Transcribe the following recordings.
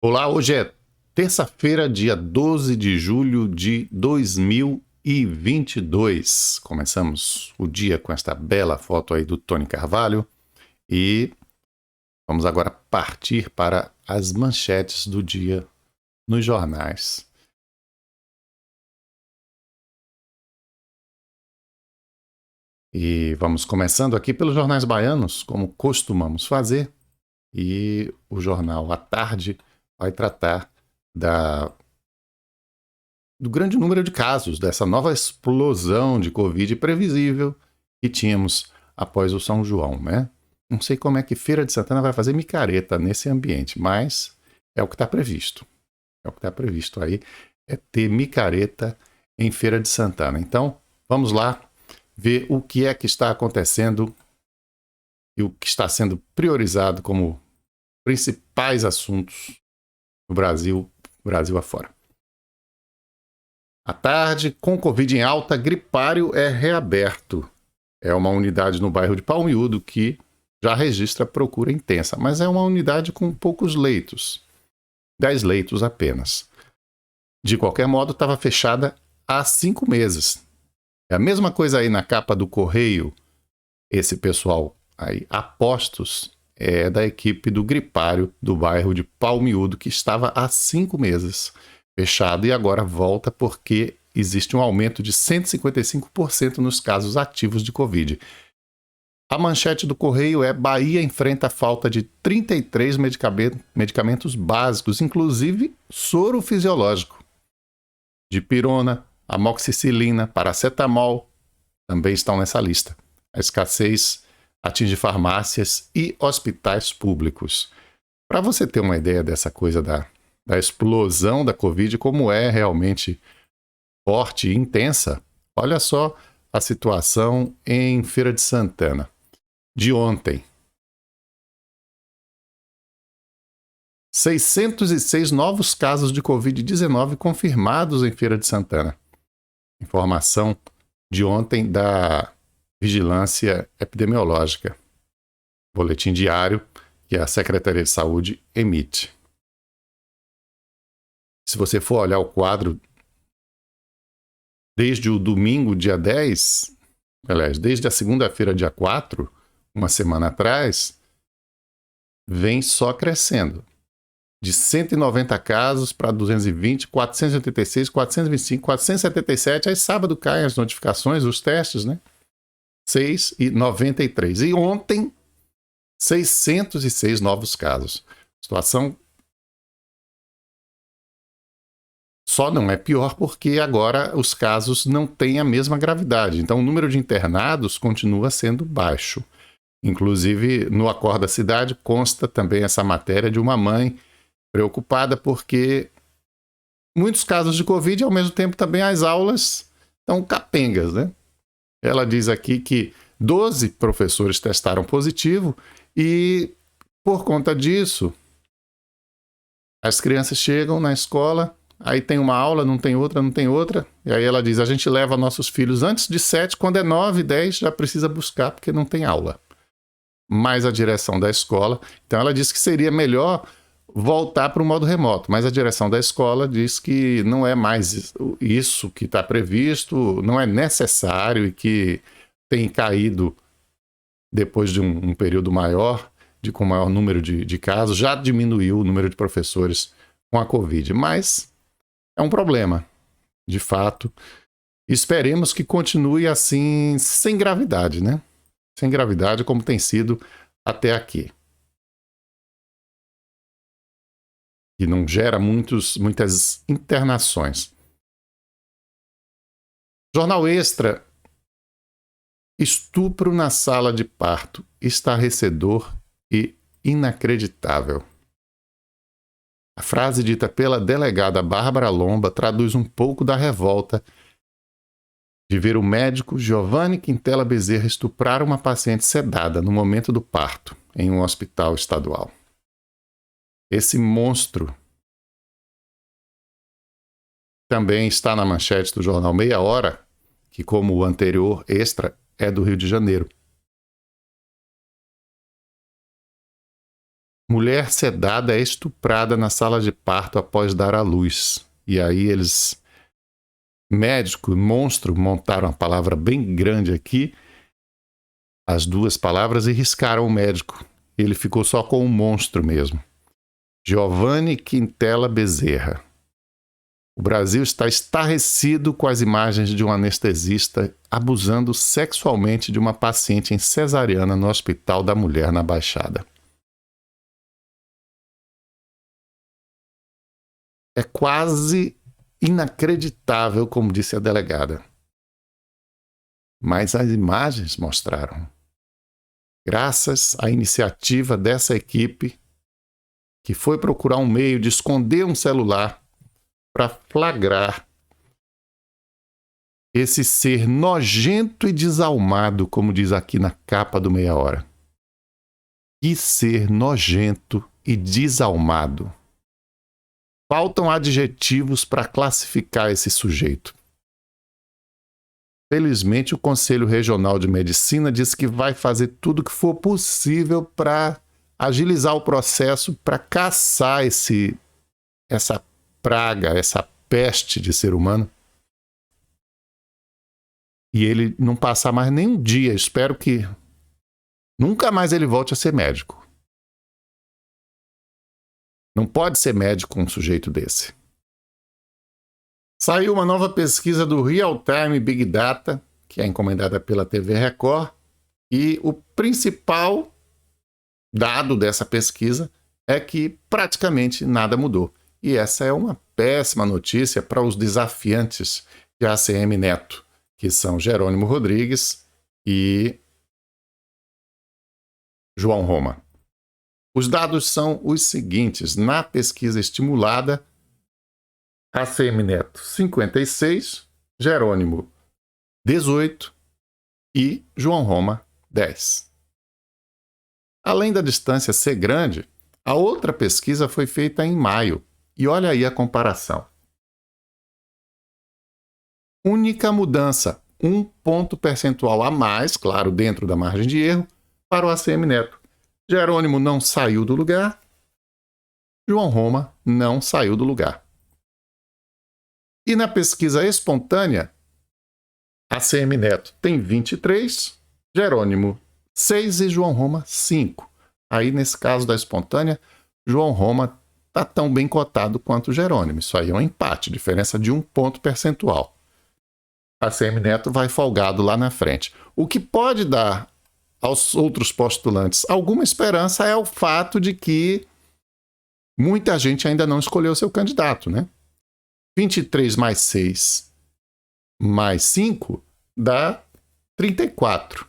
Olá, hoje é terça-feira, dia 12 de julho de 2022. Começamos o dia com esta bela foto aí do Tony Carvalho e vamos agora partir para as manchetes do dia nos jornais. E vamos começando aqui pelos jornais baianos, como costumamos fazer, e o jornal à tarde vai tratar do grande número de casos, dessa nova explosão de Covid previsível que tínhamos após o São João, né? Não sei como é que Feira de Santana vai fazer micareta nesse ambiente, mas é o que está previsto. É o que está previsto aí, é ter micareta em Feira de Santana. Então, vamos lá ver o que é que está acontecendo e o que está sendo priorizado como principais assuntos no Brasil afora. À tarde, com Covid em alta, gripário é reaberto. É uma unidade no bairro de Palmiúdo que já registra procura intensa, mas é uma unidade com poucos leitos. 10 leitos apenas. De qualquer modo, estava fechada há 5 meses. É a mesma coisa aí na capa do Correio. Esse pessoal aí, apostos, é da equipe do gripário do bairro de Palmiúdo, que estava há 5 meses fechado e agora volta porque existe um aumento de 155% nos casos ativos de Covid. A manchete do Correio é: Bahia enfrenta a falta de 33 medicamentos básicos, inclusive soro fisiológico. Dipirona, amoxicilina, paracetamol também estão nessa lista. A escassez atinge farmácias e hospitais públicos. Para você ter uma ideia dessa coisa da explosão da Covid, como é realmente forte e intensa, olha só a situação em Feira de Santana. De ontem, 606 novos casos de Covid-19 confirmados em Feira de Santana. Informação de ontem da Vigilância Epidemiológica. Boletim diário que a Secretaria de Saúde emite. Se você for olhar o quadro, desde o domingo, dia 10, aliás, desde a segunda-feira, dia 4, uma semana atrás, vem só crescendo. De 190 casos para 220, 486, 425, 477. Aí sábado caem as notificações, os testes, né? 6 e 93. E ontem, 606 novos casos. Situação só não é pior porque agora os casos não têm a mesma gravidade. Então o número de internados continua sendo baixo. Inclusive, no Acorda Cidade consta também essa matéria de uma mãe preocupada porque muitos casos de Covid e ao mesmo tempo também as aulas estão capengas, né? Ela diz aqui que 12 professores testaram positivo e por conta disso as crianças chegam na escola, aí tem uma aula, não tem outra, e aí ela diz: a gente leva nossos filhos antes de 7, quando é 9, 10 já precisa buscar porque não tem aula. Mas a direção da escola, então ela diz que seria melhor voltar para o modo remoto, mas a direção da escola diz que não é mais isso que está previsto, não é necessário e que tem caído depois de um período maior, com maior número de casos, já diminuiu o número de professores com a Covid, mas é um problema, de fato. Esperemos que continue assim, sem gravidade, né? Sem gravidade, como tem sido até aqui. E não gera muitas internações. Jornal Extra: estupro na sala de parto, estarrecedor e inacreditável. A frase dita pela delegada Bárbara Lomba traduz um pouco da revolta de ver o médico Giovanni Quintela Bezerra estuprar uma paciente sedada no momento do parto em um hospital estadual. Esse monstro também está na manchete do jornal Meia Hora, que, como o anterior Extra, é do Rio de Janeiro. Mulher sedada é estuprada na sala de parto após dar à luz. E aí eles, médico, monstro, montaram uma palavra bem grande aqui, as duas palavras, e riscaram o médico. Ele ficou só com o monstro mesmo. Giovanni Quintela Bezerra. O Brasil está estarrecido com as imagens de um anestesista abusando sexualmente de uma paciente em cesariana no Hospital da Mulher na Baixada. É quase inacreditável, como disse a delegada. Mas as imagens mostraram. Graças à iniciativa dessa equipe, que foi procurar um meio de esconder um celular para flagrar esse ser nojento e desalmado, como diz aqui na capa do Meia Hora. Que ser nojento e desalmado. Faltam adjetivos para classificar esse sujeito. Felizmente, o Conselho Regional de Medicina diz que vai fazer tudo o que for possível para agilizar o processo, para caçar essa praga, essa peste de ser humano. E ele não passar mais nem um dia. Espero que nunca mais ele volte a ser médico. Não pode ser médico um sujeito desse. Saiu uma nova pesquisa do Real Time Big Data, que é encomendada pela TV Record, e o principal dado dessa pesquisa é que praticamente nada mudou. E essa é uma péssima notícia para os desafiantes de ACM Neto, que são Jerônimo Rodrigues e João Roma. Os dados são os seguintes. Na pesquisa estimulada, ACM Neto 56, Jerônimo 18 e João Roma 10. Além da distância ser grande, a outra pesquisa foi feita em maio. E olha aí a comparação. Única mudança, 1 ponto percentual a mais, claro, dentro da margem de erro, para o ACM Neto. Jerônimo não saiu do lugar, João Roma não saiu do lugar. E na pesquisa espontânea, ACM Neto tem 23, Jerônimo 6 e João Roma 5. Aí, nesse caso da espontânea, João Roma está tão bem cotado quanto Jerônimo. Isso aí é um empate, diferença de 1 ponto percentual. ACM Neto vai folgado lá na frente. O que pode dar aos outros postulantes alguma esperança é o fato de que muita gente ainda não escolheu seu candidato, né? 23 mais 6 mais 5 dá 34.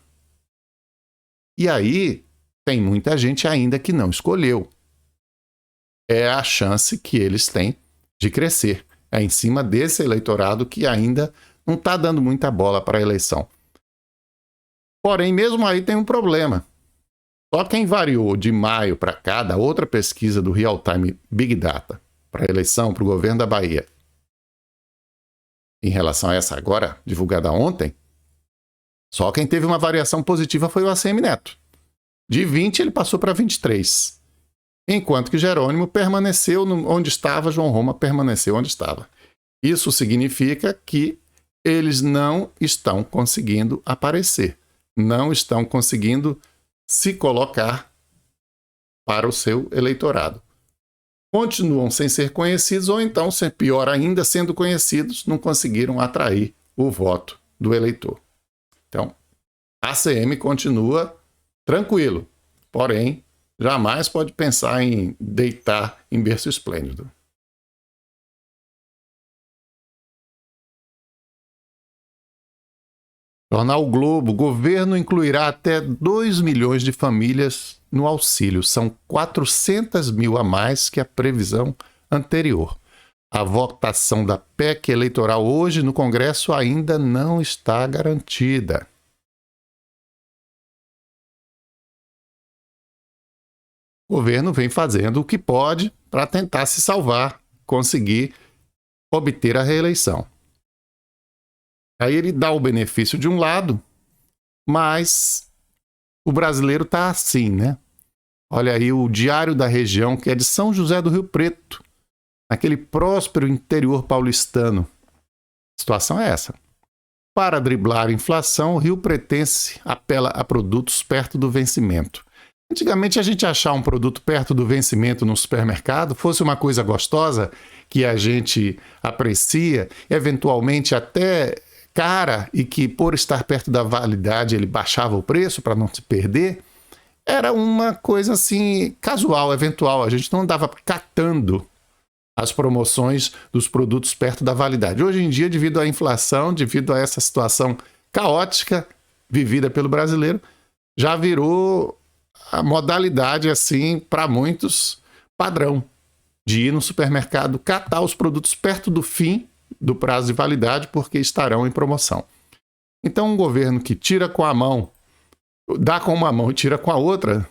E aí tem muita gente ainda que não escolheu. É a chance que eles têm de crescer. É em cima desse eleitorado que ainda não está dando muita bola para a eleição. Porém, mesmo aí tem um problema. Só quem variou de maio para cá, da outra pesquisa do Real Time Big Data, para a eleição, para o governo da Bahia, em relação a essa agora, divulgada ontem, só quem teve uma variação positiva foi o ACM Neto. De 20 ele passou para 23. Enquanto que Jerônimo permaneceu onde estava, João Roma permaneceu onde estava. Isso significa que eles não estão conseguindo aparecer, não estão conseguindo se colocar para o seu eleitorado. Continuam sem ser conhecidos ou então, pior ainda, sendo conhecidos, não conseguiram atrair o voto do eleitor. Então, a ACM continua tranquilo, porém, jamais pode pensar em deitar em berço esplêndido. Jornal O Globo, governo incluirá até 2 milhões de famílias no auxílio. São 400 mil a mais que a previsão anterior. A votação da PEC eleitoral hoje no Congresso ainda não está garantida. O governo vem fazendo o que pode para tentar se salvar, conseguir obter a reeleição. Aí ele dá o benefício de um lado, mas o brasileiro está assim, né? Olha aí o Diário da Região, que é de São José do Rio Preto, naquele próspero interior paulistano. A situação é essa. Para driblar a inflação, o Rio Pretense apela a produtos perto do vencimento. Antigamente, a gente achar um produto perto do vencimento no supermercado fosse uma coisa gostosa, que a gente aprecia, eventualmente até cara, e que por estar perto da validade ele baixava o preço para não se perder. Era uma coisa assim, casual, eventual. A gente não andava catando as promoções dos produtos perto da validade. Hoje em dia, devido à inflação, devido a essa situação caótica vivida pelo brasileiro, já virou a modalidade, assim, para muitos, padrão, de ir no supermercado catar os produtos perto do fim do prazo de validade, porque estarão em promoção. Então, um governo que tira com a mão, dá com uma mão e tira com a outra,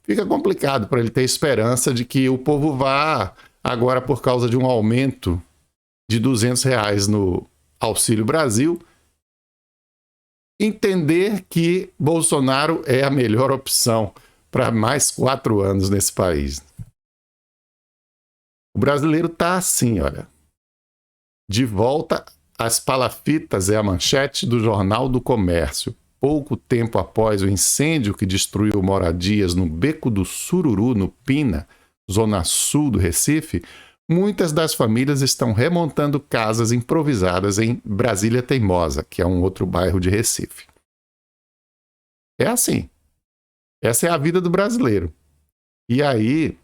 fica complicado para ele ter esperança de que o povo vá, agora por causa de um aumento de R$ 200 no Auxílio Brasil, entender que Bolsonaro é a melhor opção para mais 4 anos nesse país. O brasileiro está assim, olha. De volta às palafitas é a manchete do Jornal do Comércio. Pouco tempo após o incêndio que destruiu moradias no Beco do Sururu, no Pina, zona sul do Recife, muitas das famílias estão remontando casas improvisadas em Brasília Teimosa, que é um outro bairro de Recife. É assim. Essa é a vida do brasileiro. E aí,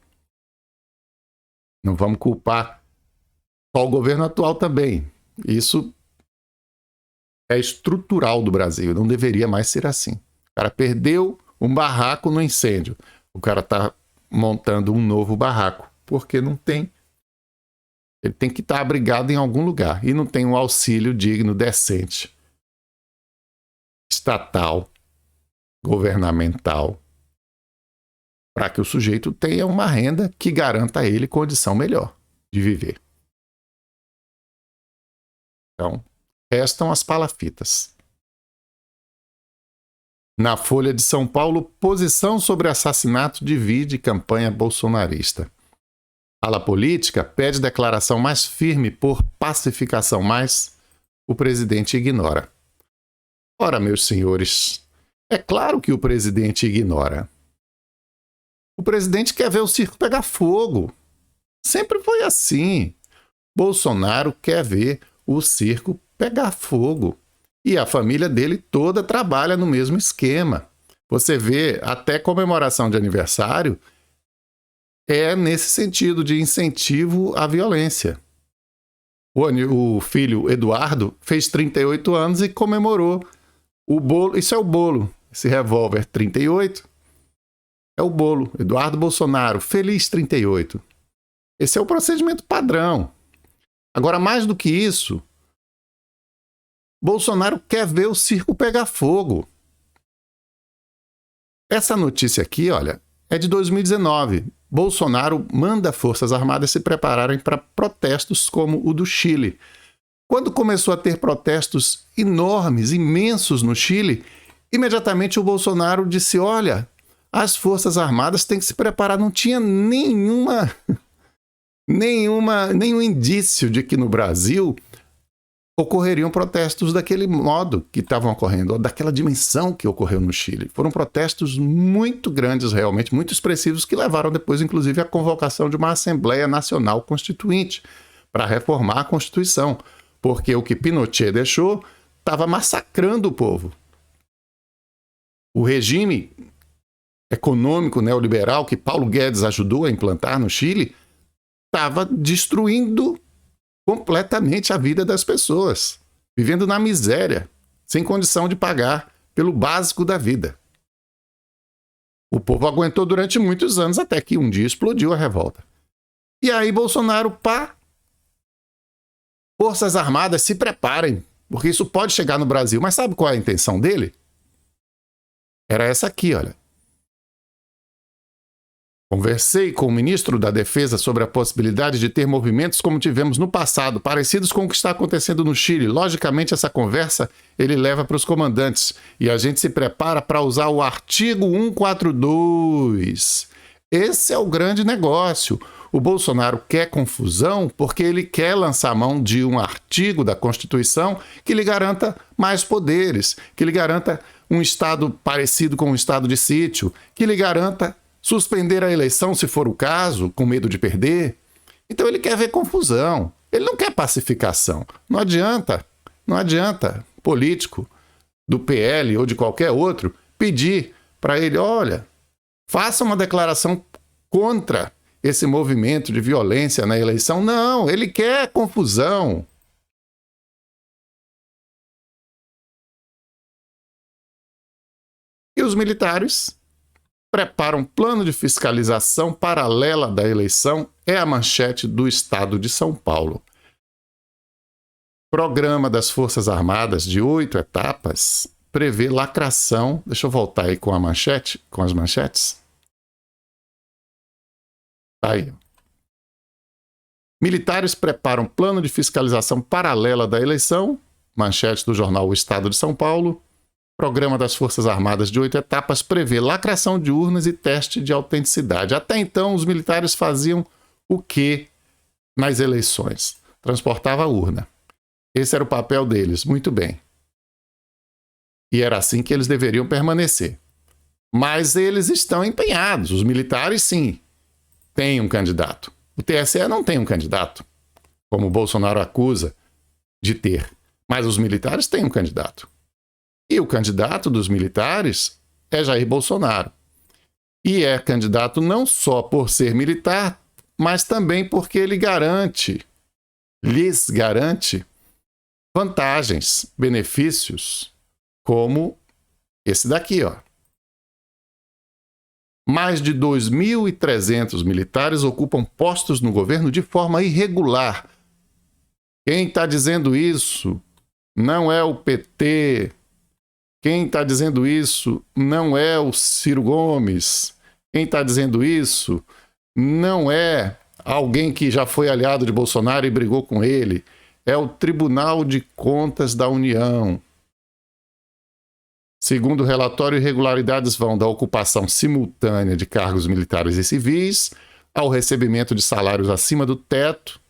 não vamos culpar só o governo atual também. Isso é estrutural do Brasil, não deveria mais ser assim. O cara perdeu um barraco no incêndio. O cara está montando um novo barraco, porque não tem. Ele tem que estar abrigado em algum lugar e não tem um auxílio digno, decente, estatal, governamental, para que o sujeito tenha uma renda que garanta a ele condição melhor de viver. Então, restam as palafitas. Na Folha de São Paulo, posição sobre assassinato divide campanha bolsonarista. Ala política pede declaração mais firme por pacificação, mas o presidente ignora. Ora, meus senhores, é claro que o presidente ignora. O presidente quer ver o circo pegar fogo. Sempre foi assim. Bolsonaro quer ver o circo pegar fogo. E a família dele toda trabalha no mesmo esquema. Você vê, até comemoração de aniversário é nesse sentido de incentivo à violência. O filho Eduardo fez 38 anos e comemorou o bolo. Isso é o bolo, esse revólver 38 é o bolo. Eduardo Bolsonaro, feliz 38. Esse é o procedimento padrão. Agora, mais do que isso, Bolsonaro quer ver o circo pegar fogo. Essa notícia aqui, olha, é de 2019. Bolsonaro manda Forças Armadas se prepararem para protestos como o do Chile. Quando começou a ter protestos enormes, imensos no Chile, imediatamente o Bolsonaro disse, olha, as Forças Armadas têm que se preparar. Não tinha nenhum indício de que no Brasil ocorreriam protestos daquele modo que estavam ocorrendo, ou daquela dimensão que ocorreu no Chile. Foram protestos muito grandes, realmente, muito expressivos, que levaram depois, inclusive, à convocação de uma Assembleia Nacional Constituinte para reformar a Constituição, porque o que Pinochet deixou estava massacrando o povo. O regime econômico neoliberal que Paulo Guedes ajudou a implantar no Chile estava destruindo completamente a vida das pessoas, vivendo na miséria, sem condição de pagar pelo básico da vida. O povo aguentou durante muitos anos, até que um dia explodiu a revolta. E aí Bolsonaro, Forças Armadas, se preparem, porque isso pode chegar no Brasil. Mas sabe qual é a intenção dele? Era essa aqui, olha. Conversei com o ministro da Defesa sobre a possibilidade de ter movimentos como tivemos no passado, parecidos com o que está acontecendo no Chile. Logicamente, essa conversa ele leva para os comandantes e a gente se prepara para usar o artigo 142. Esse é o grande negócio. O Bolsonaro quer confusão porque ele quer lançar mão de um artigo da Constituição que lhe garanta mais poderes, que lhe garanta um Estado parecido com um estado de sítio, que lhe garanta suspender a eleição, se for o caso, com medo de perder. Então ele quer ver confusão. Ele não quer pacificação. Não adianta político do PL ou de qualquer outro pedir para ele, olha, faça uma declaração contra esse movimento de violência na eleição. Não, ele quer confusão. E os militares preparam um plano de fiscalização paralela da eleição, é a manchete do Estado de São Paulo. Programa das Forças Armadas de 8 etapas prevê lacração. Deixa eu voltar aí com a manchete, com as manchetes. Tá aí. Militares preparam plano de fiscalização paralela da eleição, manchete do jornal O Estado de São Paulo. Programa das Forças Armadas de 8 etapas prevê lacração de urnas e teste de autenticidade. Até então, os militares faziam o quê nas eleições? Transportava a urna. Esse era o papel deles, muito bem. E era assim que eles deveriam permanecer. Mas eles estão empenhados, os militares sim, têm um candidato. O TSE não tem um candidato, como o Bolsonaro acusa de ter. Mas os militares têm um candidato. E o candidato dos militares é Jair Bolsonaro. E é candidato não só por ser militar, mas também porque ele lhes garante vantagens, benefícios, como esse daqui, ó. Mais de 2.300 militares ocupam postos no governo de forma irregular. Quem está dizendo isso não é o PT. Quem está dizendo isso não é o Ciro Gomes. Quem está dizendo isso não é alguém que já foi aliado de Bolsonaro e brigou com ele. É o Tribunal de Contas da União. Segundo o relatório, irregularidades vão da ocupação simultânea de cargos militares e civis ao recebimento de salários acima do teto.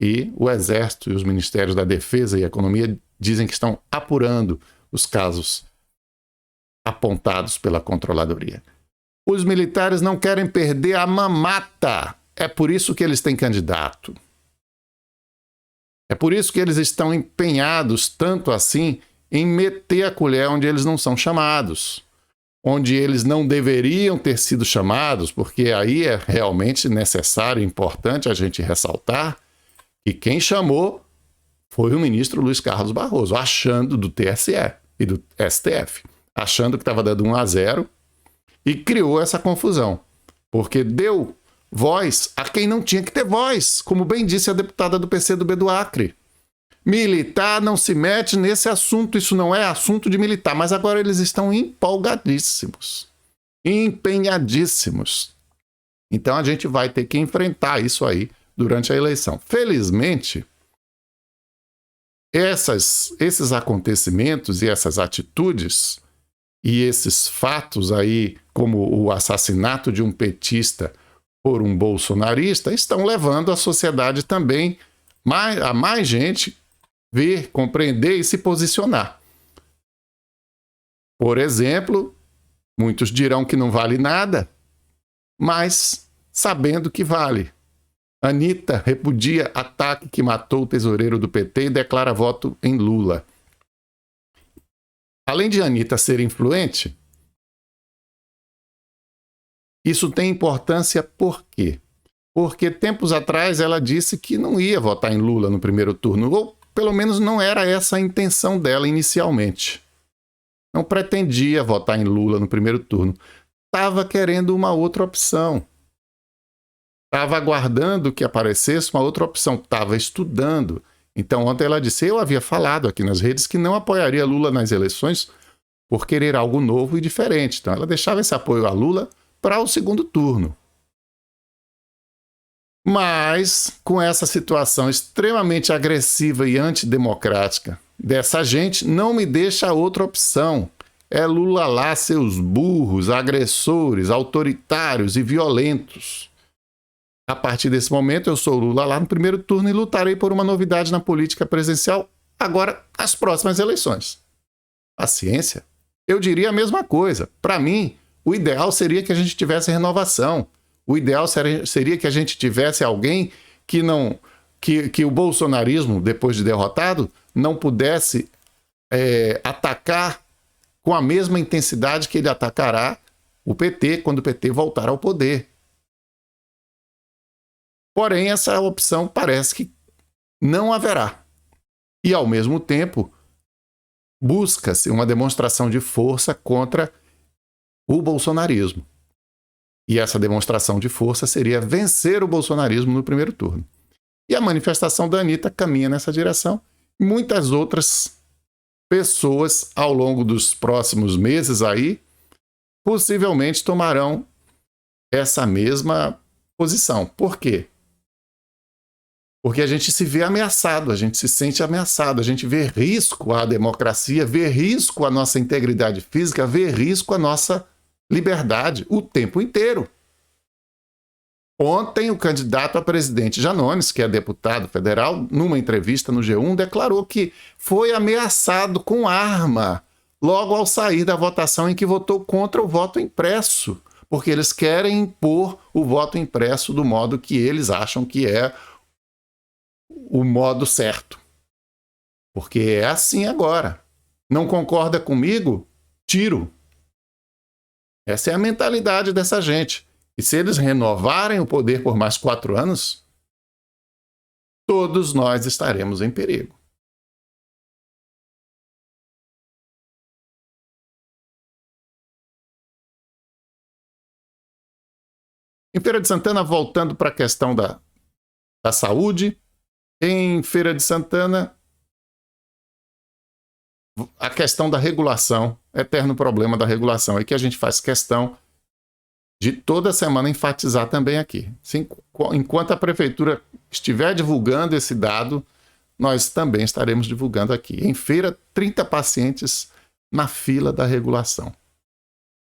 E o Exército e os Ministérios da Defesa e Economia dizem que estão apurando os casos apontados pela controladoria. Os militares não querem perder a mamata. É por isso que eles têm candidato. É por isso que eles estão empenhados tanto assim em meter a colher onde eles não são chamados, onde eles não deveriam ter sido chamados, porque aí é realmente necessário e importante a gente ressaltar que quem chamou foi o ministro Luiz Carlos Barroso, achando do TSE e do STF, achando que estava dando 1-0 e criou essa confusão, porque deu voz a quem não tinha que ter voz, como bem disse a deputada do PCdoB do Acre. Militar não se mete nesse assunto, isso não é assunto de militar, mas agora eles estão empolgadíssimos, empenhadíssimos. Então a gente vai ter que enfrentar isso aí durante a eleição. Felizmente, esses acontecimentos e essas atitudes e esses fatos aí, como o assassinato de um petista por um bolsonarista, estão levando a sociedade também a mais gente ver, compreender e se posicionar. Por exemplo, muitos dirão que não vale nada, mas sabendo que vale. Anitta repudia ataque que matou o tesoureiro do PT e declara voto em Lula. Além de Anitta ser influente, isso tem importância por quê? Porque tempos atrás ela disse que não ia votar em Lula no primeiro turno, ou pelo menos não era essa a intenção dela inicialmente. Não pretendia votar em Lula no primeiro turno. Estava querendo uma outra opção. Estava aguardando que aparecesse uma outra opção. Estava estudando. Então ontem ela disse, eu havia falado aqui nas redes que não apoiaria Lula nas eleições por querer algo novo e diferente. Então ela deixava esse apoio a Lula para o segundo turno. Mas, com essa situação extremamente agressiva e antidemocrática dessa gente, não me deixa outra opção. É Lula lá, seus burros, agressores, autoritários e violentos. A partir desse momento, eu sou Lula lá no primeiro turno e lutarei por uma novidade na política presidencial, agora, nas próximas eleições. Paciência. Eu diria a mesma coisa. Para mim, o ideal seria que a gente tivesse renovação. O ideal seria que a gente tivesse alguém que o bolsonarismo, depois de derrotado, não pudesse atacar com a mesma intensidade que ele atacará o PT quando o PT voltar ao poder. Porém, essa opção parece que não haverá. E, ao mesmo tempo, busca-se uma demonstração de força contra o bolsonarismo. E essa demonstração de força seria vencer o bolsonarismo no primeiro turno. E a manifestação da Anitta caminha nessa direção. Muitas outras pessoas, ao longo dos próximos meses aí, possivelmente tomarão essa mesma posição. Por quê? Porque a gente se vê ameaçado, a gente se sente ameaçado, a gente vê risco à democracia, vê risco à nossa integridade física, vê risco à nossa liberdade o tempo inteiro. Ontem, o candidato a presidente Janones, que é deputado federal, numa entrevista no G1, declarou que foi ameaçado com arma logo ao sair da votação em que votou contra o voto impresso, porque eles querem impor o voto impresso do modo que eles acham que é o modo certo. Porque é assim agora. Não concorda comigo? Tiro. Essa é a mentalidade dessa gente. E se eles renovarem o poder por mais 4 anos, todos nós estaremos em perigo. Em Feira de Santana, voltando para a questão da saúde, em Feira de Santana, a questão da regulação, eterno problema da regulação, é que a gente faz questão de toda semana enfatizar também aqui. Enquanto a prefeitura estiver divulgando esse dado, nós também estaremos divulgando aqui. Em feira, 30 pacientes na fila da regulação.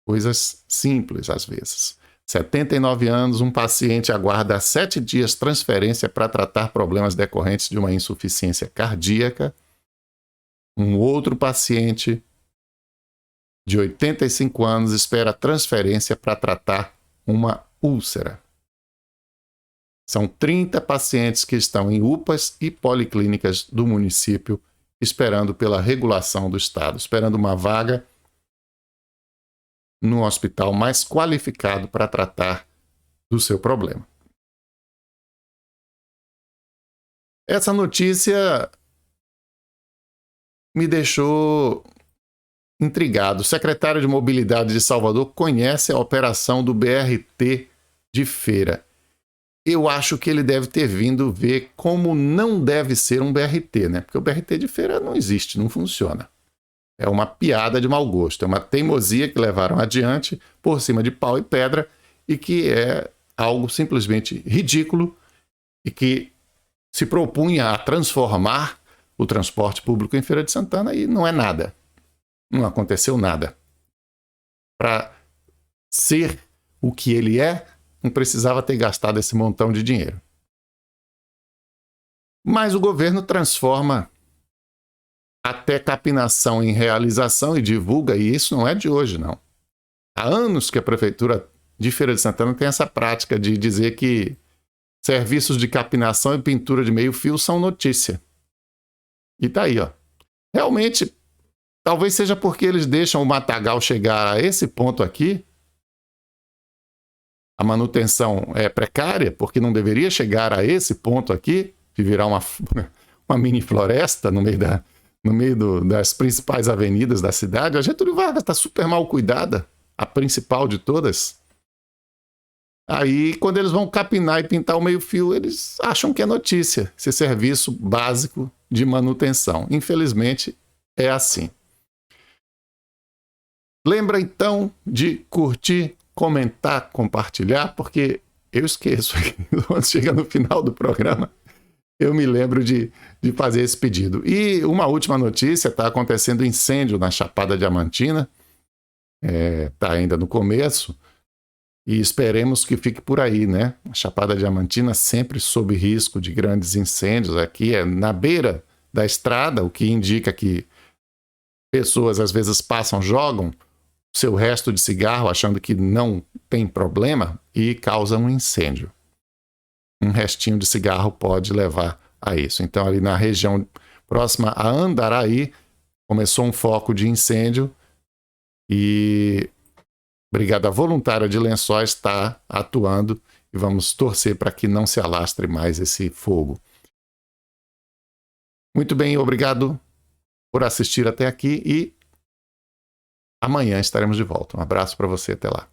Coisas simples, às vezes. 79 anos, um paciente aguarda 7 dias transferência para tratar problemas decorrentes de uma insuficiência cardíaca. Um outro paciente de 85 anos espera transferência para tratar uma úlcera. São 30 pacientes que estão em UPAs e policlínicas do município esperando pela regulação do Estado, esperando uma vaga no hospital mais qualificado para tratar do seu problema. Essa notícia me deixou intrigado. O secretário de Mobilidade de Salvador conhece a operação do BRT de Feira. Eu acho que ele deve ter vindo ver como não deve ser um BRT, né? Porque o BRT de Feira não existe, não funciona. É uma piada de mau gosto, é uma teimosia que levaram adiante por cima de pau e pedra e que é algo simplesmente ridículo e que se propunha a transformar o transporte público em Feira de Santana e não é nada. Não aconteceu nada. Para ser o que ele é, não precisava ter gastado esse montão de dinheiro. Mas o governo transforma até capinação em realização e divulga, e isso não é de hoje, não. Há anos que a Prefeitura de Feira de Santana tem essa prática de dizer que serviços de capinação e pintura de meio-fio são notícia. E tá aí, ó. Realmente, talvez seja porque eles deixam o matagal chegar a esse ponto aqui. A manutenção é precária, porque não deveria chegar a esse ponto aqui, de virar uma mini floresta no meio das principais avenidas da cidade. A Getúlio Vargas está super mal cuidada, a principal de todas. Aí, quando eles vão capinar e pintar o meio-fio, eles acham que é notícia, esse serviço básico de manutenção. Infelizmente, é assim. Lembra, então, de curtir, comentar, compartilhar, porque eu esqueço. Quando chega no final do programa, eu me lembro de fazer esse pedido. E uma última notícia, está acontecendo incêndio na Chapada Diamantina, está ainda no começo, e esperemos que fique por aí, né? A Chapada Diamantina sempre sob risco de grandes incêndios. Aqui é na beira da estrada, o que indica que pessoas às vezes passam, jogam seu resto de cigarro achando que não tem problema e causam um incêndio. Um restinho de cigarro pode levar a isso. Então, ali na região próxima a Andaraí, começou um foco de incêndio e a Brigada Voluntária de Lençóis está atuando e vamos torcer para que não se alastre mais esse fogo. Muito bem, obrigado por assistir até aqui e amanhã estaremos de volta. Um abraço para você, até lá.